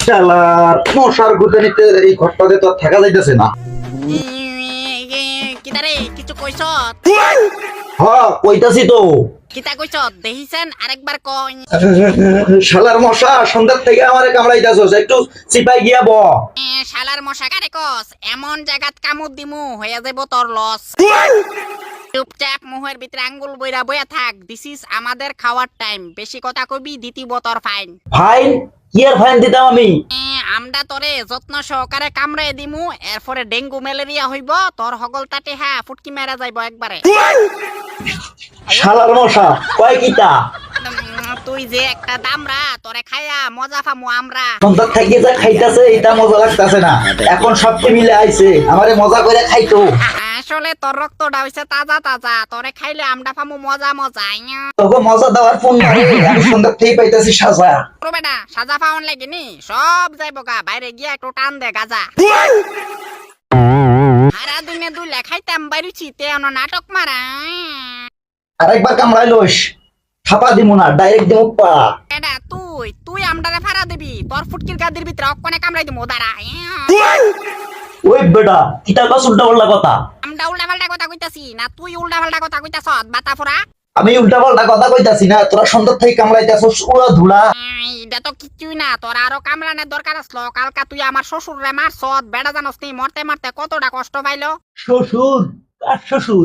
শালার মশার গুতানিতে এই ঘরটাতে তো আর থাকা যাইতেছে না। কিতারে কিছু কইছ? হ্যাঁ কইতাছি তো। কিতা কইছ দেখিছেন আরেকবার কই। শালার মশা সন্ধ্যার থেকে আমারে কামড়াইতাছস, একটু চিপাই গিয়া ব। শালার মশা কারে কস, এমন জায়গাত কামড় দিমু হইয়া যাব তোর লস। চুপচাপ মুহের ভিতরে আঙ্গুল বইরা বইয়া থাক, দিস ইজ আমাদের খাওয়ার টাইম। বেশি কথা কবি দিতিব তোর ফাইন। ফাইন? কি আর ফাইন দিতাম আমি? আমরা তোরে যত্ন সহকারে কামড়াই দিমু, এরপরে ডেঙ্গু ম্যালেরিয়া হইব, তোর হগল তাতে ফুটকি মেরা যাইব একবারে। শালার মশা কয় কিতা? তুই যে একটা দামরা, তোরে খাইয়া মজা পামু আমরা। সন্ধ্যার থেকে যা খাইতাছে এটা মজা লাগতাছে না, এখন সবকে মিলে আইছে আমারে মজা করে খাইতো। আসলে তোর রক্তটা হইছে তাজা তাজা, তোরে খাইলে আমরা পামু মজা মজা। তোকে মজা দেওয়ার ফোন মারে, আমি সন্ধ্যার থেকে পাইতাছি সাজা। তোর বেটা সাজা পাওয়ান লাগেনি, সব যাইব গা, বাইরে গিয়া একটু টান দে গাজা। সারা দিনে দুই লেখাইতাম বাইরুছি তে নাটক মারা। আরেকবার কামড়াই লইস, থাপা দিমু না, ডাইরেক্ট দিমু পা। এটা তুই তুই আমডারে ফাড়া দিবি, তোর ফুটকির গাদির ভিতরে অকনে কামড়াই দিমু দাঁড়া। ওই বেটা কিতা কস উল্টা পাল্টা কথা? আমরা উল্টা পাল্টা কথা কইতাছি না, তুই উল্টা পাল্টা কথা কইতাছ বাতা ফোরা। আমি উল্টা পাল্টা কথা কইতাছি না, তোরা সন্ধ্যার থেকে কামড়াইতাছস উড়া ধুলা। এটা তো কিছুই না, তোর আরো কামড়ানোর দরকার আসলো। কালকা তুই আমার শ্বশুর রে মারছ, বেড়া জানস নি মরতে মারতে কতটা কষ্ট পাইলো। শ্বশুর? কার শ্বশুর?